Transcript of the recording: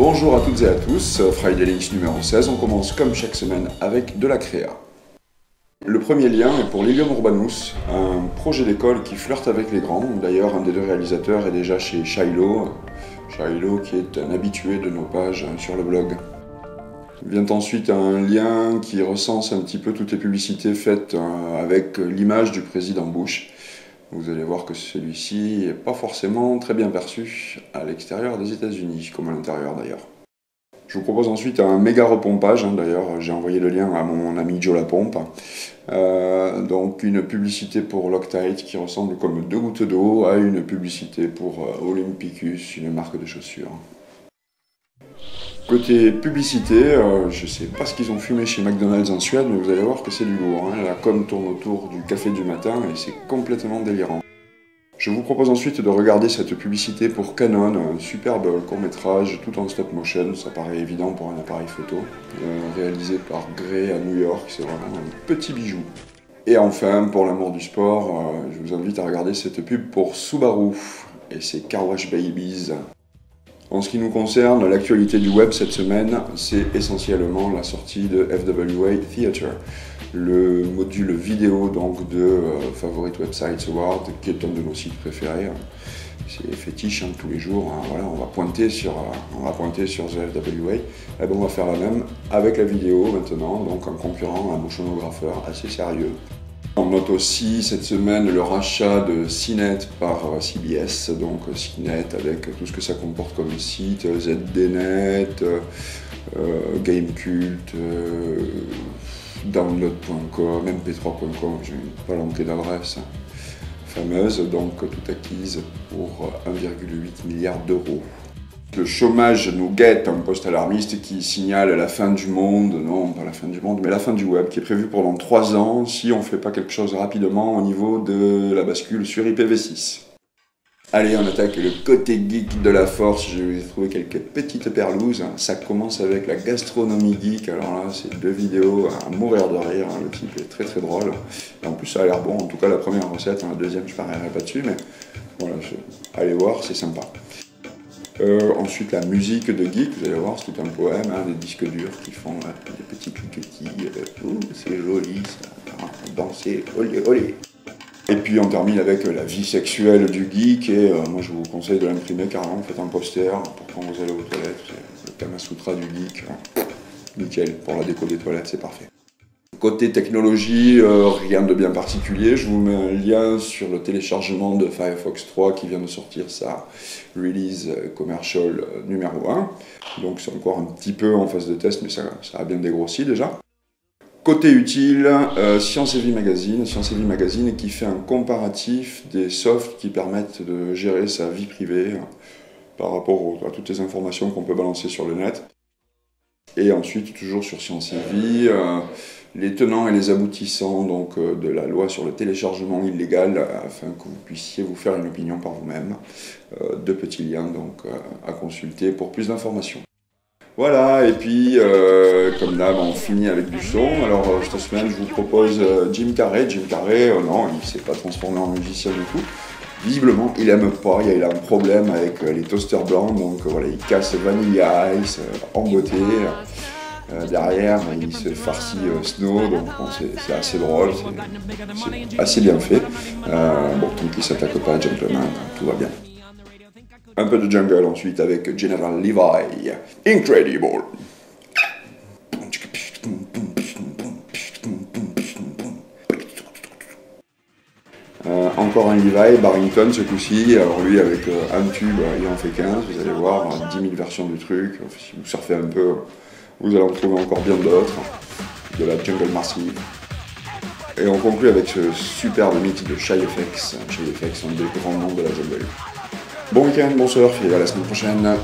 Bonjour à toutes et à tous, Friday Links numéro 16, on commence comme chaque semaine avec de la créa. Le premier lien est pour Lilium Urbanus, un projet d'école qui flirte avec les grands. D'ailleurs, un des deux réalisateurs est déjà chez Shiloh, qui est un habitué de nos pages sur le blog. Vient ensuite un lien qui recense un petit peu toutes les publicités faites avec l'image du président Bush. Vous allez voir que celui-ci n'est pas forcément très bien perçu à l'extérieur des États-Unis, comme à l'intérieur d'ailleurs. Je vous propose ensuite un méga repompage, d'ailleurs j'ai envoyé le lien à mon ami Joe Lapompe. Donc une publicité pour Loctite qui ressemble comme deux gouttes d'eau à une publicité pour Olympicus, une marque de chaussures. Côté publicité, je sais pas ce qu'ils ont fumé chez McDonald's en Suède, mais vous allez voir que c'est du lourd. La com tourne autour du café du matin et c'est complètement délirant. Je vous propose ensuite de regarder cette publicité pour Canon, un superbe court-métrage tout en stop motion, ça paraît évident pour un appareil photo, réalisé par Gray à New York, c'est vraiment un petit bijou. Et enfin, pour l'amour du sport, je vous invite à regarder cette pub pour Subaru et ses Car Wash Babies. En ce qui nous concerne, l'actualité du web cette semaine, c'est essentiellement la sortie de FWA Theatre, le module vidéo donc de Favorite Websites Award, qui est un de nos sites préférés. C'est fétiche tous les jours, voilà, on va pointer sur The FWA. Et bon, on va faire la même avec la vidéo maintenant, donc en concurrent un motionographeur assez sérieux. On note aussi cette semaine le rachat de CNET par CBS, donc CNET avec tout ce que ça comporte comme site, ZDNet, Gamecult, download.com, mp3.com, j'ai une palanquée d'adresses fameuses, donc tout acquise pour 1,8 milliard d'euros. Le chômage nous guette, un poste alarmiste qui signale la fin du monde, non pas la fin du monde, mais la fin du web, qui est prévue pendant 3 ans si on ne fait pas quelque chose rapidement au niveau de la bascule sur IPv6. Allez, on attaque le côté geek de la force, je vais trouver quelques petites perlouses. Ça commence avec la gastronomie geek, alors là c'est 2 vidéos à mourir de rire, le type est très très drôle. Et en plus ça a l'air bon, en tout cas la première recette, la deuxième je parierai pas dessus, mais voilà, allez voir, c'est sympa. Ensuite la musique de geek, vous allez voir, c'est tout un poème, des disques durs qui font des petits cliquetis, c'est joli ça, danser, olé olé. Et puis on termine avec la vie sexuelle du geek, et moi je vous conseille de l'imprimer carrément, faites un poster pour quand vous allez aux toilettes, c'est le Kama Sutra du geek, nickel, pour la déco des toilettes c'est parfait. Côté technologie, rien de bien particulier, je vous mets un lien sur le téléchargement de Firefox 3 qui vient de sortir sa release commercial numéro 1. Donc c'est encore un petit peu en phase de test, mais ça a bien dégrossi déjà. Côté utile, Science & Vie Magazine qui fait un comparatif des softs qui permettent de gérer sa vie privée par rapport à toutes les informations qu'on peut balancer sur le net. Et ensuite, toujours sur Science & Vie, les tenants et les aboutissants donc, de la loi sur le téléchargement illégal afin que vous puissiez vous faire une opinion par vous-même. 2 petits liens donc, à consulter pour plus d'informations. Voilà, et puis comme d'hab, on finit avec du son. Alors cette semaine, je vous propose Jim Carrey. Jim Carrey, non, il ne s'est pas transformé en musicien du tout. Visiblement, il aime pas, il a un problème avec les toasters blancs, donc voilà, il casse Vanilla Ice en beauté. Derrière, il se farcit Snow, donc bon, c'est assez drôle, c'est assez bien fait. Bon, tant qu'il ne s'attaque pas à Gentleman, tout va bien. Un peu de jungle ensuite avec General Levi, Incredible. Encore un Levi, Barrington ce coup-ci, alors lui avec un tube, il en fait 15, vous allez voir, 10 000 versions du truc, si vous surfez un peu, vous allez en trouver encore bien d'autres, de la jungle massive. Et on conclut avec ce superbe mythe de Shy FX, un des grands noms de la jungle. Bon week-end, bon surf et à la semaine prochaine.